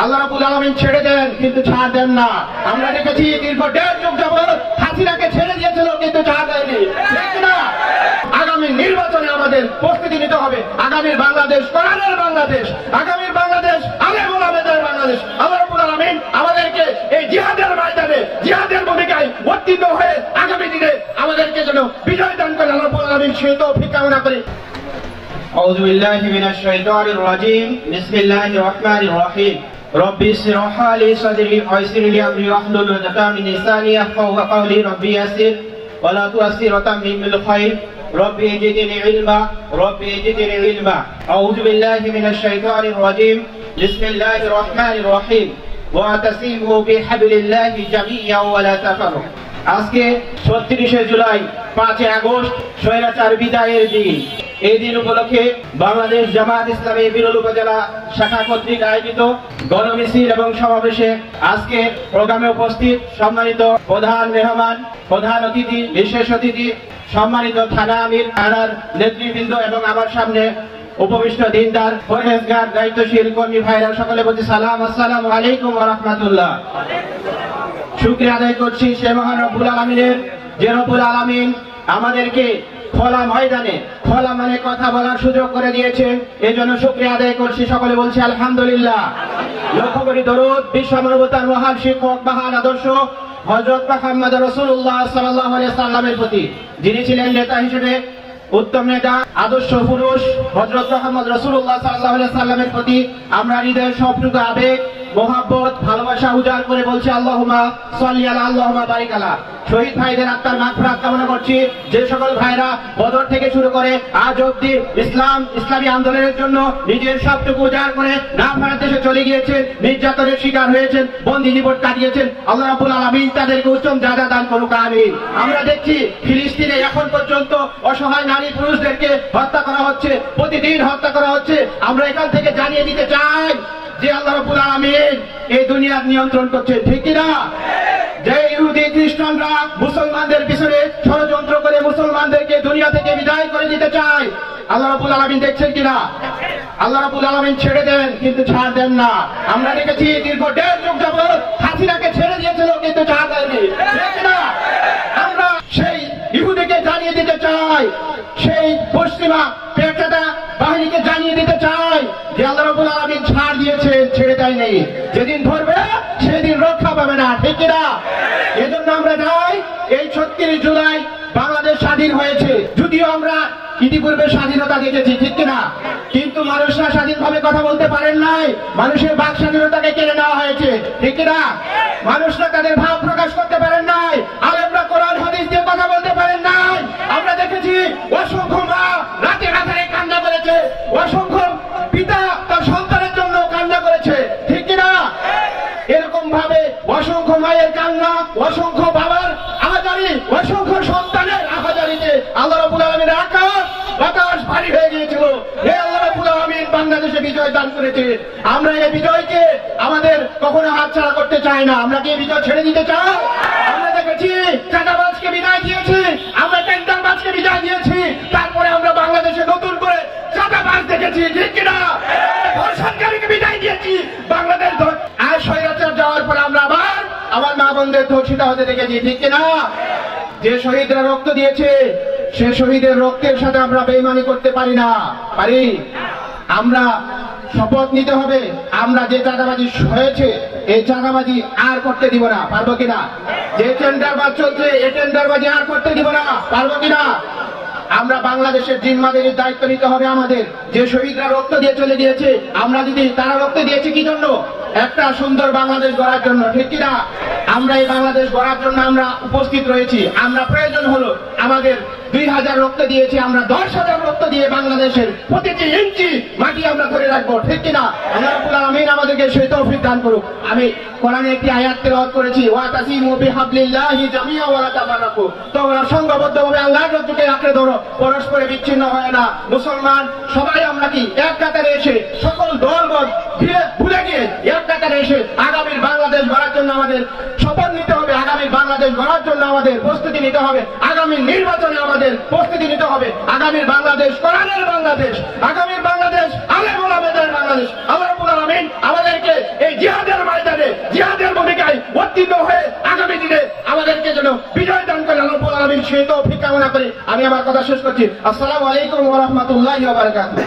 আল্লাহ রাব্বুল আলামিন ছেড়ে দেন কিন্তু ছাড় দেন না। আমরা দেখেছি দীর্ঘ 1.5 যুগ যাবত হাসিনাকে ছেড়ে দিয়েছিল কিন্তু ছাড় দেয়নি, ঠিক না? আগামী নির্বাচনে আমাদের প্রস্তুতি নিতে হবে। আগামীর বাংলাদেশ কোরআনের বাংলাদেশ, আগামীর বাংলাদেশ আলেম ওলামাদের বাংলাদেশ। আল্লাহ রাব্বুল আলামিন আমাদেরকে এই জিহাদের ময়দানে জিহাদের ভূমিকায় উত্তীর্ণ হয়ে আগামী দিনে আমাদেরকে যেন বিজয় দান করেন। আল্লাহ রাব্বুল আলামিন সেই তৌফিক কামনা করি। আউযু বিল্লাহি মিনাশ শাইতানির রাজীম। বিসমিল্লাহির রহমানির রহিম। রব্বি ইশরাহ লি সাদরি ওয়াইসির লি আমরি ওয়াহলুল উকদাতাম মিন লিসানি ইয়াফকাহু কাওলি। রব্বি ইয়াসির ওয়া লা তু'আসসির ওয়া তাম্মিমুল খায়র। রব্বি জিদনি ইলমা রব্বি জিদনি ইলমা। আউযু বিল্লাহি মিনাশ শাইতানির রাজীম। বিসমিল্লাহির রহমানির রহিম। ওয়াতাসিমু বিহাবলিল্লাহি জামিআন ওয়া লা তাফাররাকু। আজকে ৩৬শে জুলাই ৫ই আগস্ট স্বৈরাচার বিদায়ের দিন। এই দিন উপলক্ষে বাংলাদেশ জামায়াত ইসলামী বিরল উপজেলা শাখা কর্তৃক আয়োজিত গণমিছিল এবং সমাবেশে আজকে প্রোগ্রামে উপস্থিত সম্মানিত প্রধান মেহমান, প্রধান অতিথি, বিশেষ অতিথি, সম্মানিত থানা আমির, থানার নেতৃবৃন্দ এবং আমার সামনে উপবিষ্ট দিনদার পরহেজগার দায়িত্বশীল কর্মী ভাইরা, সকলে বলছি সালাম, আসসালামু আলাইকুম ওয়া রাহমাতুল্লাহ। শুকরিয়া আদায় করছি সে মহান রব্বুল আলামিনের, যে রব্বুল আলামিন আমাদেরকে খোলা ময়দানে খোলা মানে কথা বলার সুযোগ করে দিয়েছেন, এজন্য শুকরিয়া আদায় করছি। সকলে বলছি আলহামদুলিল্লাহ। লক্ষ্য করি দরুদ বিশ্ব মানবতার মহান শিক্ষক, মহান আদর্শ হযরত মুহাম্মদ রাসূলুল্লাহ সাল্লাল্লাহু আলাইহি ওয়াসাল্লামের প্রতি, যিনি ছিলেন নেতা হিসেবে উত্তম নেতা, আদর্শ পুরুষ হযরত মুহাম্মদ রাসূলুল্লাহ সাল্লাল্লাহু আলাইহি ওয়াসাল্লামের প্রতি আমরা হৃদয়ের সবটুকু আবেগ, মোহাব্বত, ভালোবাসা উজাড় করে বলছি আল্লাহুম্মা সাল্লি আলা আল্লাহুম্মা বারিক আলা। শহীদ ভাইদের আত্মার মাগফিরাত কামনা করছি। যে সকল ভাইরা বদর থেকে শুরু করে আজ অবধি ইসলামী আন্দোলনের জন্য নিজের সবটুকু উজাড় করে নাফার দেশে চলে গিয়েছেন, নির্যাতনের শিকার হয়েছেন, বন্দী জীবন কাটিয়েছেন, আল্লাহ রাব্বুল আলামিন তাদেরকে উত্তম জাযা দান করুক, আমিন। আমরা দেখছি ফিলিস্তিনে এখন পর্যন্ত অসহায় নারী পুরুষদেরকে হত্যা করা হচ্ছে, প্রতিদিন হত্যা করা হচ্ছে। আমরা এখান থেকে জানিয়ে দিতে চাই যে আল্লাহ রাব্বুল আলামিন এই দুনিয়ার নিয়ন্ত্রণ করছে, ঠিক কি না? যে ইহুদি খ্রিস্টানরা মুসলমানদের পিছনে ষড়যন্ত্র করে মুসলমানদেরকে দুনিয়া থেকে বিদায় করে দিতে চায়, আল্লাহ রাব্বুল আলামিন দেখছেন কিনা? আল্লাহ রাব্বুল আলামিন ছেড়ে দেন কিন্তু ছাড় দেন না। আমরা দেখেছি দীর্ঘ 1.5 যুগ যাবত হাসিনাকে ছেড়ে দিয়েছিল কিন্তু ছাড় দেয়নি, ঠিক না? আমরা সেই ইহুদিকে জানিয়ে দিতে চাই, সেই পশ্চিমা পেটাটা বাহিনীকে জানিয়ে দিতে চাই যে আল্লাহ রাব্বুল আলামিন ছাড় দিয়েছেন, ছেড়ে দেয়নি। যেদিন ধরবে সেদিন রক্ষা পাবে না, ঠিক না? এজন্য আমরা যাই, এই ৩৬ জুলাই বাংলাদেশ স্বাধীন হয়েছে। যদিও আমরা ইতিপূর্বে স্বাধীনতা দেখেছি, ঠিক না? কিন্তু মানুষরা স্বাধীনভাবে কথা বলতে পারেন নাই, মানুষের বাক স্বাধীনতাকে কেড়ে নেওয়া হয়েছে, ঠিক না? মানুষরা তাদের ভাব প্রকাশ করতে পারেন নাই, আলেমরা কোরআন হাদিস দিয়ে কথা বলতে পারেন নাই। আমরা দেখেছি অসংখ্য মা রাতে রাতে কান্না করেছে, অসংখ্য পিতা তার সন্তানের জন্য কান্না করেছে, ঠিক না? এরকম ভাবে অসংখ্য মায়ের কান্না, অসংখ্য বাবার আহাজারি, অসংখ্য সন্তানের আহাজারিতে আল্লাহ রাব্বুল আলামিনের আকাশ বাতাস ভারী হয়ে গিয়েছিল। হে আল্লাহ রাব্বুল আলামিন বাংলাদেশে বিজয় দান করেছে। আমরা এই বিজয়কে আমাদের কখনো হাতছাড়া করতে চাই না। আমরা কি এই বিজয় ছেড়ে দিতে চাই? আমরা দেখেছি চাঁদাবাজকে বিদায় দিয়েছি, আমরা টেন্ডারবাজকে বিদায় দিয়েছি, তারপরে আমরা বাংলাদেশে নতুন করে চাঁদাবাজ দেখেছি, ঠিক কিনা? ধর্ষণকারীকে বিদায় দিয়েছি বাংলাদেশ। আর স্বৈরাচার যাওয়ার পরে আমরা আবার আমার মা বোনদের ধর্ষিত হতে দেখেছি, ঠিক কিনা? যে শহীদরা রক্ত দিয়েছে সে শহীদের রক্তের সাথে আমরা বেঈমানি করতে পারি না, পারি? আমরা শপথ নিতে হবে, আমরা যে চাঁদাবাজি হয়েছে এই চাঁদাবাজি আর করতে দিব না, পারবো কিনা? যে টেন্ডারবাজ চলছে এই টেন্ডারবাজি আর করতে দিব না, পারবো কিনা? আমরা বাংলাদেশের জিম্মাদারির দায়িত্ব নিতে হবে আমাদের। যে শহীদরা রক্ত দিয়ে চলে গিয়েছে, আমরা যদি তারা রক্ত দিয়েছে কি জন্য? একটা সুন্দর বাংলাদেশ গড়ার জন্য, ঠিক কিনা? আমরা এই বাংলাদেশ গড়ার জন্য আমরা উপস্থিত রয়েছি। আমরা প্রয়োজন হলো আমাদের 2000 রক্ত দিয়েছি, আমরা 10,000 রক্ত দিয়ে বাংলাদেশের প্রতিটি ইঞ্চি মাটি আমরা ধরে রাখবো, ঠিক কিনা? আল্লাহ রাব্বুল আলামিন আমাদেরকে সেই তৌফিক দান করুক। আমি কোরআনে একটি আয়াত তেলাওয়াত করেছি, ওয়াতাসিমু বিহাবলিল্লাহি জামিআন ওয়া লা তাফাররাকু। তোমরা সংঘবদ্ধভাবে আল্লাহর রজ্জুকে আঁকড়ে ধরো, পরস্পরে বিচ্ছিন্ন হয় না। মুসলমান সবাই আমরা কি এক কাতারে এসে সকল দলবল ভুলে গিয়ে এক কাতারে এসে আগামীর বাংলাদেশ গড়ার জন্য আমাদের শপথ নিতে হবে। আগামী আগামী বাংলাদেশ গড়ার জন্য আমাদের প্রস্তুতি নিতে হবে, আগামী নির্বাচনে আমাদের প্রস্তুতি নিতে হবে, আগামীর বাংলাদেশ কোরআনের বাংলাদেশ, আগামীর বাংলাদেশ আলেম ওলামাদের বাংলাদেশ। আল্লাহ রাব্বুল আলামিন আমাদেরকে এই জিহাদের ময়দানে জিহাদের ভূমিকায় উত্তীর্ণ হয়ে আগামী দিনে আমাদেরকে যেন বিজয় দান করে আল্লাহ রাব্বুল আলামিন সেই তৌফিক কামনা করে আমি আমার কথা শেষ করছি। আসসালামু আলাইকুম ওয়া রাহমাতুল্লাহি ওয়া বারাকাতুহু।